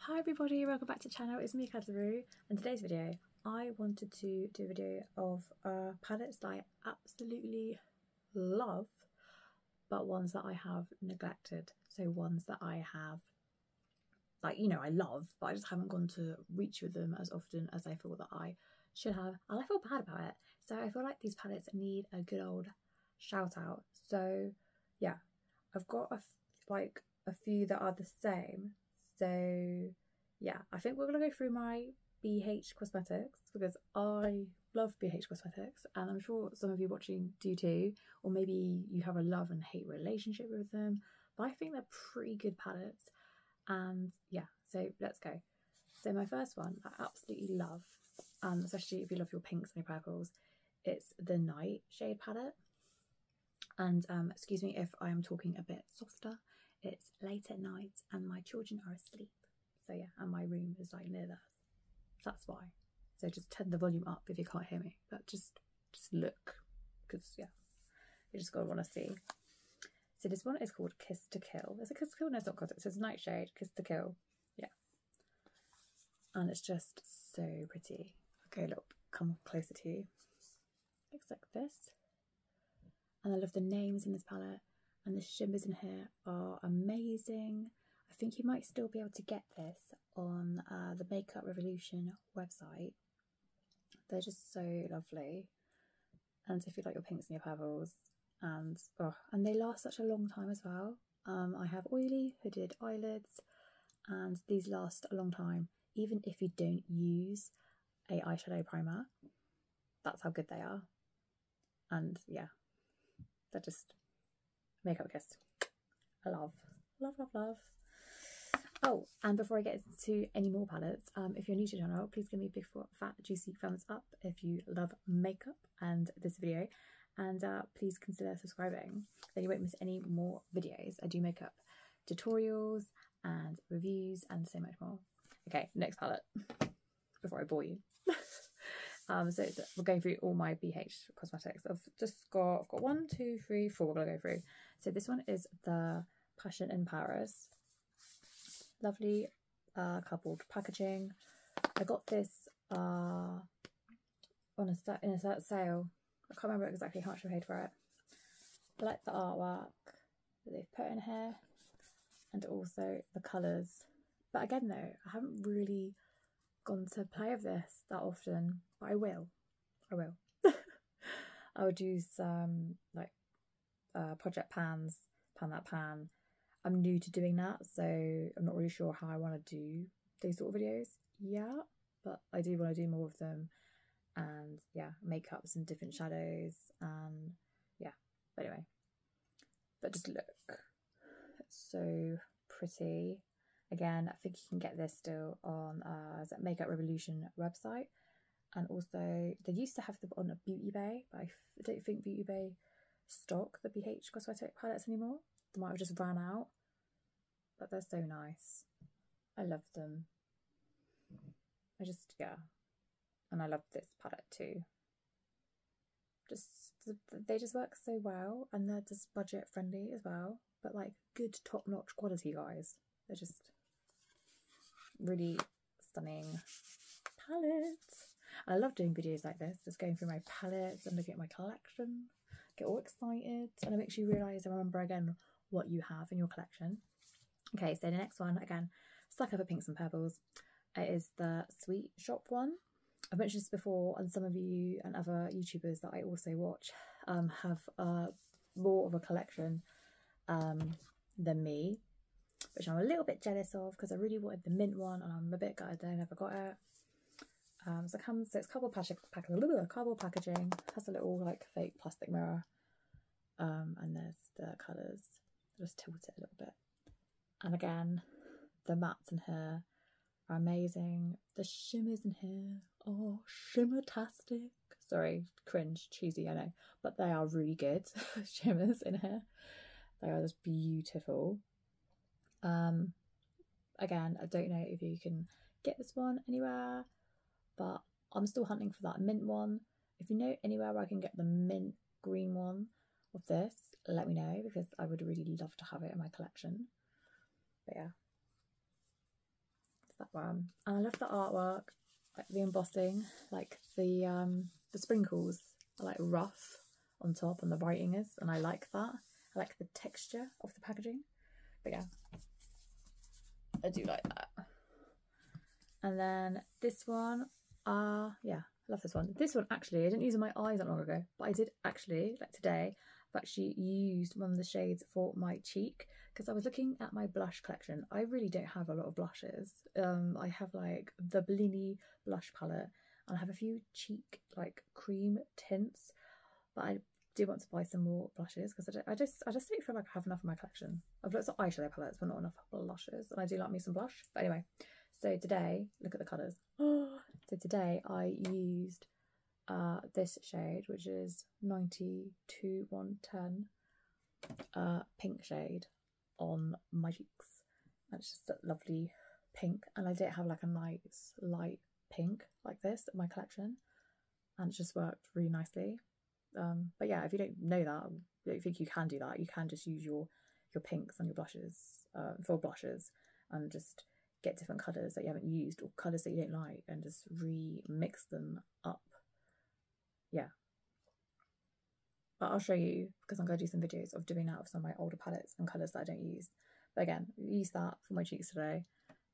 Hi everybody, welcome back to the channel. It's me, COLLABS, and today's video I wanted to do a video of palettes that I absolutely love, but ones that I have neglected. So ones that I have, like, you know, I love, but I just haven't gone to reach with them as often as I feel that I should have, and I feel bad about it. So I feel like these palettes need a good old shout out. So yeah, I've got a few that are the same. So yeah, I think we're going to go through my BH Cosmetics because I love BH Cosmetics, and I'm sure some of you watching do too, or maybe you have a love and hate relationship with them, but I think they're pretty good palettes. And yeah, so let's go. So my first one I absolutely love, especially if you love your pinks and your purples, it's the Night shade palette. And excuse me if I am talking a bit softer, it's late at night and my children are asleep. So yeah, and my room is like near theirs. That's why. So just turn the volume up if you can't hear me. But just look, because yeah, you just gotta want to see. So this one is called Kiss to Kill. It's a Kiss to Kill, no, it's not because it says Nightshade, Kiss to Kill. Yeah. And it's just so pretty. Okay, look, come closer to you. Looks like this. And I love the names in this palette, and the shimmers in here are amazing. I think you might still be able to get this on the Makeup Revolution website. They're just so lovely. And if you like your pinks and your purples, and they last such a long time as well. I have oily hooded eyelids, and these last a long time, even if you don't use a eyeshadow primer. That's how good they are. And yeah, they're just makeup kiss. I love, love, love, love. Oh, and before I get into any more palettes, if you're new to the channel, please give me a big fat juicy thumbs up if you love makeup and this video, and please consider subscribing, then you won't miss any more videos. I do makeup tutorials and reviews and so much more. Okay, next palette before I bore you. So we're going through all my BH Cosmetics. I've got 1, 2, 3, 4 we're going to go through. So this one is the Passion in Paris. Lovely coupled packaging. I got this in a sale. I can't remember exactly how much I paid for it. I like the artwork that they've put in here, and also the colours. But again though, I haven't really gone to play with this that often, but I will. I would use like project pans, pan that pan. I'm new to doing that, so I'm not really sure how I want to do these sort of videos. Yeah, but I do want to do more of them, and yeah, makeups and different shadows, and yeah. But anyway, but just look, it's so pretty. Again, I think you can get this still on the Makeup Revolution website, and also they used to have them on a Beauty Bay, but I don't think Beauty Bay stock the BH Cosmetic palettes anymore. They might have just ran out, but they're so nice. I love them. Yeah, and I love this palette too. They just work so well, and they're just budget friendly as well, but like good top-notch quality, guys. They're just really stunning palettes. I love doing videos like this, just going through my palettes and looking at my collection. Get all excited, and it makes you realise and remember again what you have in your collection. Okay, so the next one, again, sucker for pinks and purples. It is the Sweet Shop one. I've mentioned this before, and some of you and other YouTubers that I also watch have more of a collection than me, which I'm a little bit jealous of because I really wanted the mint one, and I'm a bit gutted I never got it. So it's cardboard packaging, has a little like fake plastic mirror, and there's the colours. Just tilt it a little bit, and again, the mattes in here are amazing. The shimmers in here are shimmer-tastic. Sorry, cringe, cheesy, I know, but they are really good. Shimmers in here, they are just beautiful. Again, I don't know if you can get this one anywhere, but I'm still hunting for that mint one. If you know anywhere where I can get the mint green one of this, let me know, because I would really love to have it in my collection. But yeah, one. And I love the artwork, like the embossing, like the sprinkles are like rough on top and the writing is, and I like that. I like the texture of the packaging. But yeah, I do like that. And then this one, yeah, I love this one. This one actually, I didn't use in my eyes that long ago, but I did actually, like today, I've actually used one of the shades for my cheek because I was looking at my blush collection. I really don't have a lot of blushes. I have like the Beverly blush palette and I have a few cheek like cream tints, but I do want to buy some more blushes because I just don't feel like I have enough in my collection. I've looked at eyeshadow palettes but not enough blushes, and I do like me some blush. But anyway, so today, look at the colours. So today I used this shade, which is 92110 pink shade on my cheeks. And it's just a lovely pink, and I don't have like a nice light pink like this in my collection, and it just worked really nicely. But yeah, if you don't know that, I don't think you can do that. You can just use your pinks and your blushes for blushes, and just get different colours that you haven't used or colours that you don't like and just remix them up. Yeah, but I'll show you because I'm going to do some videos of doing that with some of my older palettes and colours that I don't use. But again, use that for my cheeks today.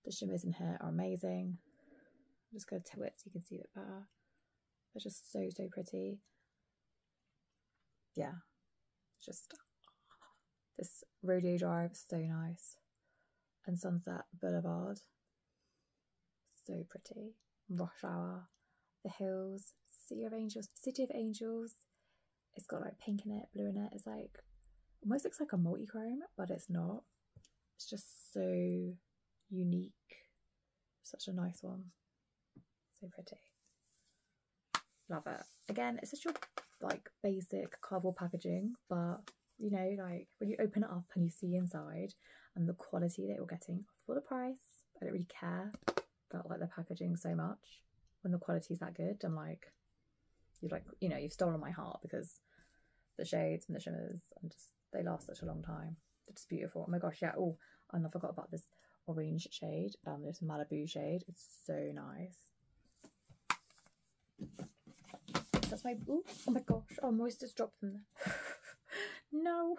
The shimmers in here are amazing. I'm just going to tilt it so you can see it better. They're just so pretty. Yeah, just this Rodeo Drive, so nice, and Sunset Boulevard, so pretty. Rush Hour, The Hills, City of Angels. It's got like pink in it, blue in it. It's like almost looks like a multi-chrome, but it's not. It's just so unique. Such a nice one. So pretty. Love it. Again, it's such a like basic cardboard packaging, but you know, like when you open it up and you see inside and the quality that you're getting for the price, I don't really care about like the packaging so much. When the quality is that good, I'm like, you've like, you know, you've stolen my heart because the shades and the shimmers and just they last such a long time. They're just beautiful. Oh my gosh, yeah. Oh, and I forgot about this orange shade, this Malibu shade. It's so nice. That's my, oh my gosh, oh, moisture's dropped in there. No.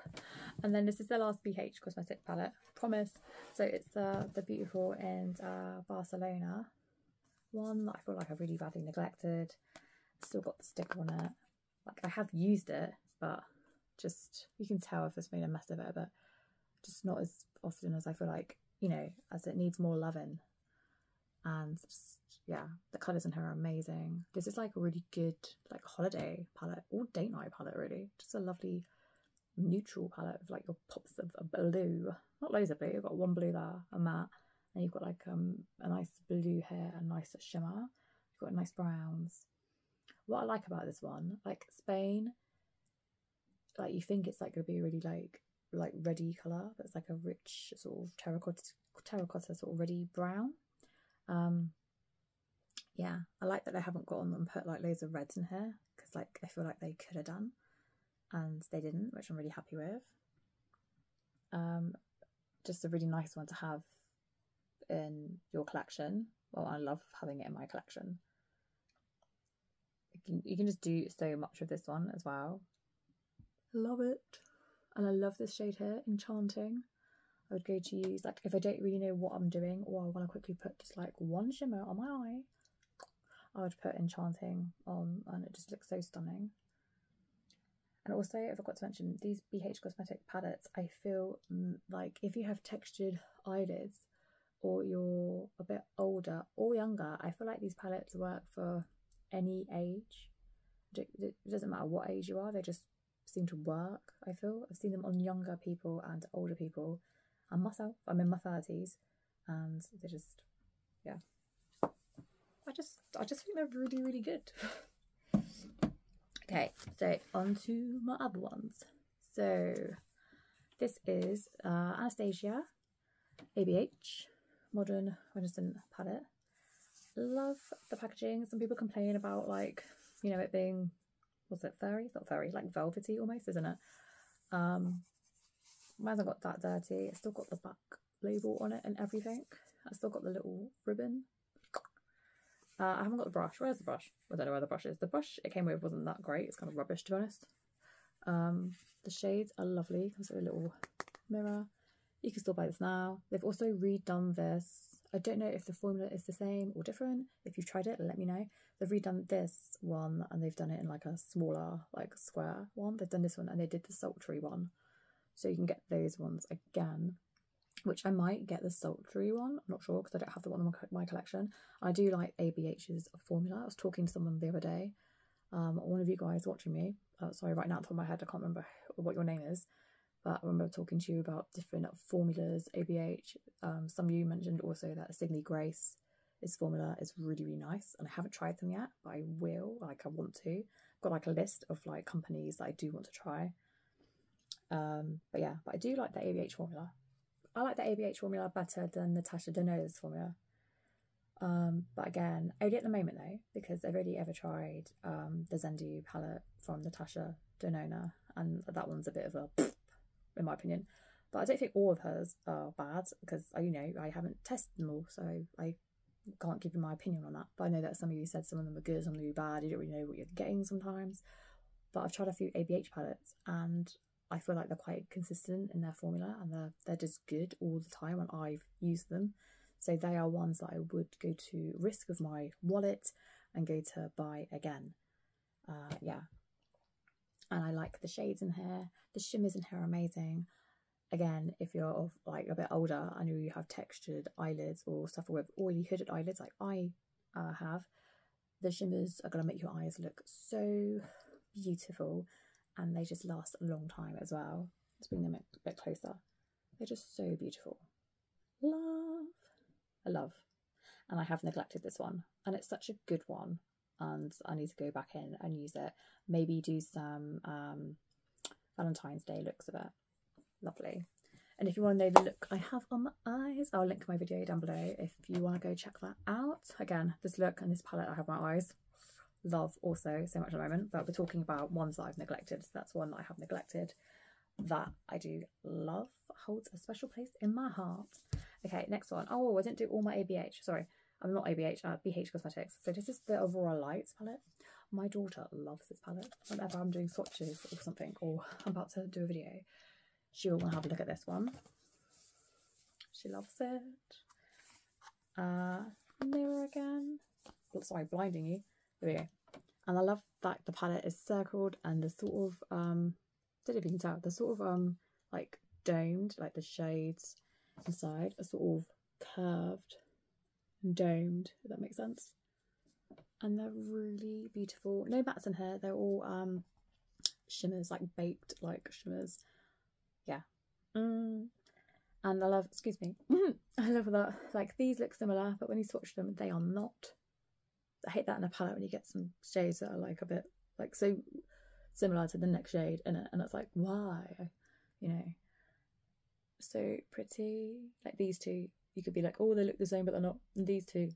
And then this is the last BH Cosmetics palette, promise. So it's the beautiful and Barcelona one that I feel like I've really badly neglected. Still got the sticker on it. Like I have used it, but just, you can tell I've just made a mess of it, but just not as often as I feel like, you know, as it needs more loving. And just, yeah, the colours in her are amazing. This is like a really good like holiday palette or date night palette, really. Just a lovely neutral palette with like your pops of blue. Not loads of blue, you've got one blue there, a matte, and you've got like a nice blue here, a nice shimmer. You've got nice browns. What I like about this one, like Spain, like you think it's like going to be a really like reddy colour, but it's like a rich sort of terracotta sort of reddy brown. Yeah, I like that they haven't gone and put like loads of reds in here, because like I feel like they could have done and they didn't, which I'm really happy with. Just a really nice one to have in your collection. Well, I love having it in my collection. You can just do so much with this one as well. Love it. And I love this shade here, Enchanting. I would go to use, like, if I don't really know what I'm doing or I want to quickly put just like one shimmer on my eye, I would put Enchanting on, and it just looks so stunning. And also, I forgot to mention, these BH Cosmetic palettes, I feel like if you have textured eyelids or you're a bit older or younger, I feel like these palettes work for any age. It doesn't matter what age you are, they just seem to work, I feel. I've seen them on younger people and older people, and myself, I'm in my 30s, and they just, yeah. I just think they're really, really good. Okay, so on to my other ones. So this is Anastasia ABH Modern Renaissance palette. Love the packaging. Some people complain about, like, you know, it being, what's it, furry? It's not furry, like velvety almost, isn't it? Mine hasn't got that dirty. It's still got the back label on it and everything. I still got the little ribbon. I haven't got the brush. Where's the brush? I don't know where the brush is. The brush it came with wasn't that great. It's kind of rubbish, to be honest. The shades are lovely. Comes with a little mirror. You can still buy this now. They've also redone this. I don't know if the formula is the same or different. If you've tried it, let me know. They've redone this one and they've done it in like a smaller, like square one. They've done this one and they did the sultry one. So you can get those ones again, which I might get the sultry one. I'm not sure because I don't have the one in my collection. I do like ABH's formula. I was talking to someone the other day. One of you guys watching me. Sorry, right now off the top of my head, I can't remember what your name is. But I remember talking to you about different formulas, ABH. Some of you mentioned also that Signy Grace, its formula is really, really nice. And I haven't tried them yet, but I will, like I want to. I've got like a list of like companies that I do want to try. But yeah, but I do like the ABH formula. I like the ABH formula better than Natasha Denonna's formula. But again, only at the moment though, because I've only ever tried the Zendu palette from Natasha Denonna, and that one's a bit of a in my opinion. But I don't think all of hers are bad because I haven't tested them all, so I can't give you my opinion on that. But I know that some of you said some of them are good, some of them are bad. You don't really know what you're getting sometimes. But I've tried a few ABH palettes and I feel like they're quite consistent in their formula, and they're just good all the time when I've used them. So they are ones that I would go to risk of my wallet and go to buy again. Yeah. And I like the shades in here. The shimmers in here are amazing. Again, if you're like a bit older and you have textured eyelids or suffer with oily hooded eyelids like I have, the shimmers are going to make your eyes look so beautiful, and they just last a long time as well. Let's bring them a bit closer. They're just so beautiful. I love. And I have neglected this one, and it's such a good one, and I need to go back in and use it. Maybe do some Valentine's Day looks of it. Lovely. And if you want to know the look I have on my eyes, I'll link my video down below if you want to go check that out. Again, this look and this palette I have on my eyes. Love also so much at the moment, but we're talking about ones that I've neglected. So that's one that I have neglected that I do love, holds a special place in my heart. Okay, next one. Oh, I didn't do all my ABH. Sorry, I'm not ABH, BH Cosmetics. So this is the Aurora Lights palette. My daughter loves this palette. Whenever I'm doing swatches or something, or I'm about to do a video, she'll want to have a look at this one. She loves it. Mirror again. Oh, sorry, blinding you. There we go. And I love that the palette is circled and the sort of I don't know if you can tell, the sort of like domed, like the shades inside are sort of curved and domed, if that makes sense. And they're really beautiful. No mattes in here, they're all shimmers, like baked like shimmers. Yeah. And I love, excuse me, I love that, like these look similar, but when you swatch them, they are not. I hate that in a palette when you get some shades that are like a bit like so similar to the next shade in it, and it's like, why? You know, so pretty. Like these two, you could be like, oh, they look the same, but they're not. And these two,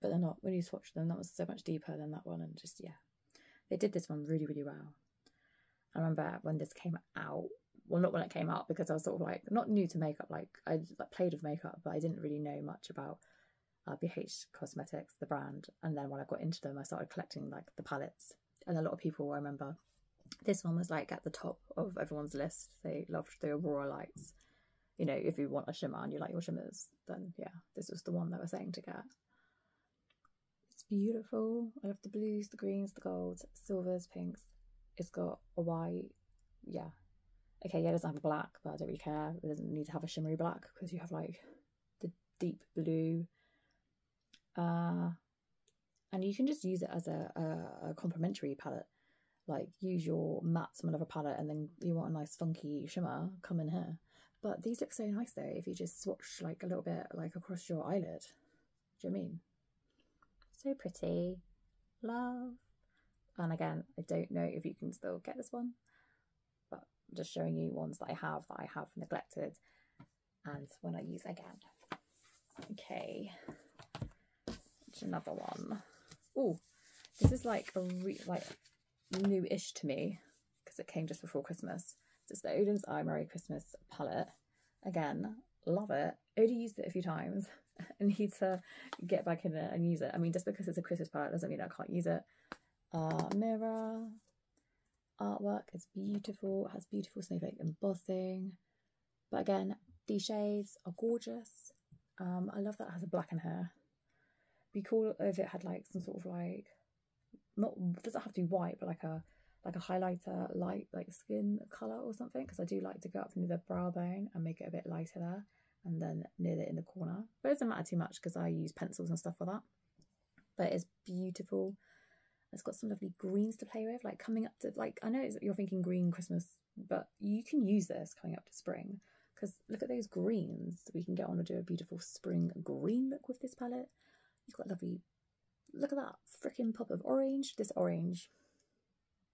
but they're not. When you swatch them, that was so much deeper than that one, and just, yeah, they did this one really, really well. I remember when this came out, well, not when it came out, because I was sort of like not new to makeup, like I like played with makeup, but I didn't really know much about ABH Cosmetics, the brand. And then when I got into them, I started collecting like the palettes, and a lot of people, I remember this one was like at the top of everyone's list. They loved the Aurora Lights. You know, if you want a shimmer and you like your shimmers, then yeah, this was the one they were saying to get. It's beautiful. I love the blues, the greens, the golds, silvers, pinks. It's got a white, yeah. Okay, yeah, it doesn't have black, but I don't really care. It doesn't need to have a shimmery black because you have like the deep blue. And you can just use it as a complementary palette. Like use your mattes from another palette, and then you want a nice funky shimmer, come in here. But these look so nice though if you just swatch like a little bit like across your eyelid. Do you know what I mean? So pretty. Love. And again, I don't know if you can still get this one, but I'm just showing you ones that I have neglected and when I use again. Okay, it's another one. Oh, this is like a like new-ish to me because it came just before Christmas. It's the Odins Eye Merry Christmas palette. Again, love it. Only used it a few times. need to get back in it and use it. I mean, just because it's a Christmas palette doesn't mean I can't use it. Mirror. Artwork is beautiful. It has beautiful snowflake embossing. But again, these shades are gorgeous. I love that it has a black in here. Be cool if it had like some sort of like, not, doesn't have to be white, but like a highlighter light like skin colour or something, because I do like to go up near the brow bone and make it a bit lighter there, and then near it in the corner. But it doesn't matter too much because I use pencils and stuff for that. But it's beautiful. It's got some lovely greens to play with, like coming up to, like, I know you're thinking green Christmas, but you can use this coming up to spring, because look at those greens. We can get on and do a beautiful spring green look with this palette. You've got lovely, look at that freaking pop of orange. This orange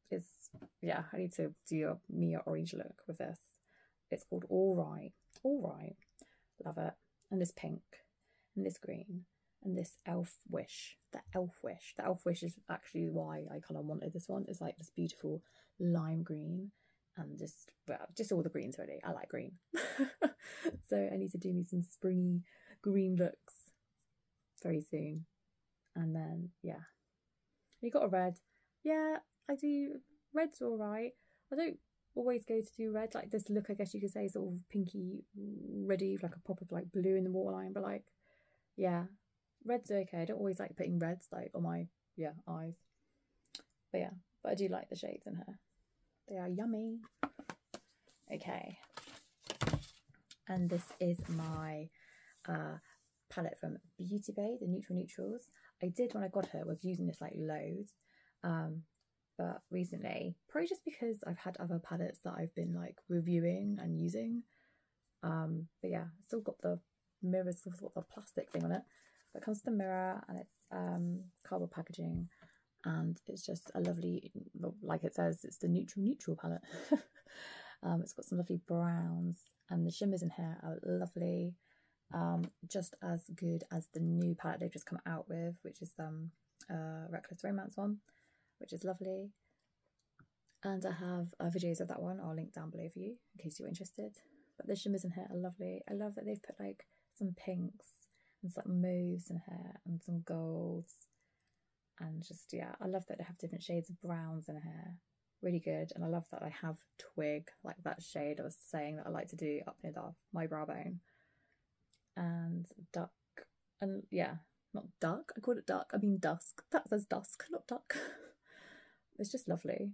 is, yeah, I need to do me an orange look with this. It's called All Right. All Right. Love it. And this pink, and this green, and this Elf Wish. The Elf Wish. The Elf Wish is actually why I kind of wanted this one. It's like this beautiful lime green, and just, well, just all the greens really. I like green. So I need to do me some springy green looks very soon. And then, yeah. You got a red. Yeah, I do. Red's all right. I don't always go to do red. Like this look, I guess you could say, is sort of pinky reddy, like a pop of like blue in the waterline. But like, yeah, red's okay. I don't always like putting reds like on my, yeah, eyes. But yeah, but I do like the shades in here. They are yummy. Okay. And this is my palette from Beauty Bay, the Neutral Neutrals. I did, when I got her, was using this like loads. But recently, probably just because I've had other palettes that I've been like reviewing and using. But yeah, still got the mirrors, still got the plastic thing on it. But it comes with the mirror, and it's cardboard packaging, and it's just a lovely, like it says, it's the Neutral palette. It's got some lovely browns, and the shimmers in here are lovely. Just as good as the new palette they've just come out with, which is Reckless Romance one, which is lovely. And I have videos of that one. I'll link down below for you in case you're interested. But the shimmers in here are lovely. I love that they've put like some pinks and some mauves in here and some golds, and just, yeah, I love that they have different shades of browns in here. Really good. And I love that I have Twig, like that shade I was saying that I like to do up near my brow bone, and Duck, and yeah, not Duck, I called it Duck, I mean Dusk. That says Dusk, not Duck. It's just lovely.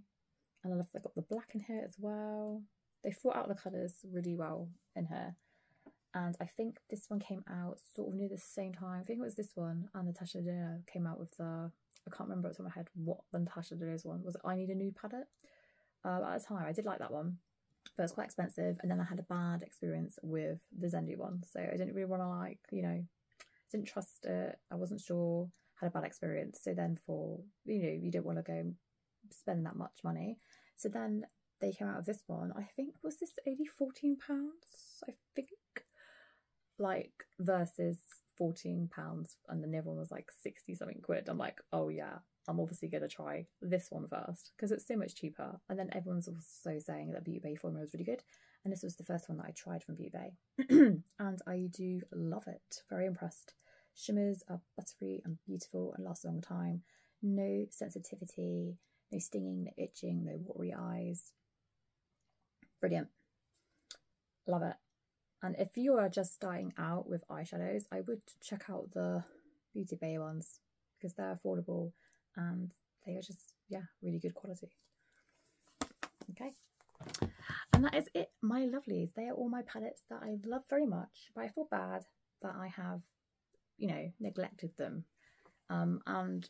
And I love they've got the black in here as well. They thought out the colours really well in here. And I think this one came out sort of near the same time. I think it was this one, and Anastasia came out with the, I can't remember off the top of my head what the Anastasia one was. It I Need a Nude palette. At the time, I did like that one, but it's quite expensive. And then I had a bad experience with the Zendy one, so I didn't really want to, like, you know, didn't trust it. I wasn't sure, had a bad experience. So then for, you know, you don't want to go spend that much money. So then they came out with this one. I think, was this only £14? I think, like, versus £14, and the other one was like 60 something quid. I'm like, oh yeah, I'm obviously gonna try this one first because it's so much cheaper. And then everyone's also saying that Beauty Bay formula is really good, and this was the first one that I tried from Beauty Bay. And I do love it. Very impressed. Shimmers are buttery and beautiful and last a long time. No sensitivity, no stinging, no itching, no watery eyes. Brilliant. Love it. And if you are just starting out with eyeshadows, I would check out the Beauty Bay ones because they're affordable and they are just, yeah, really good quality. Okay. And that is it, my lovelies. They are all my palettes that I love very much, but I feel bad that I have, you know, neglected them. And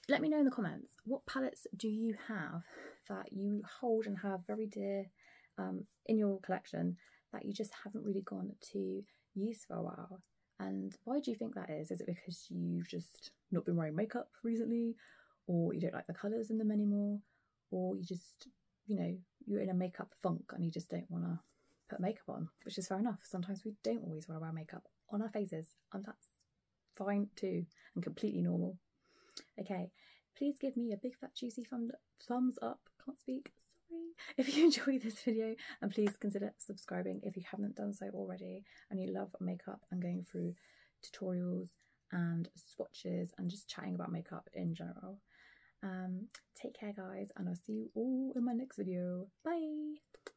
let me know in the comments, what palettes do you have that you hold and have very dear in your collection that you just haven't really gone to use for a while? And why do you think that is? Is it because you've just not been wearing makeup recently, or you don't like the colours in them anymore, or you just, you know, you're in a makeup funk and you just don't want to put makeup on, which is fair enough. Sometimes we don't always want to wear makeup on our faces, and that's fine too and completely normal. Okay, please give me a big fat juicy thumbs up, can't speak, sorry, if you enjoyed this video, and please consider subscribing if you haven't done so already and you love makeup and going through tutorials and swatches and just chatting about makeup in general. Take care guys, and I'll see you all in my next video. Bye!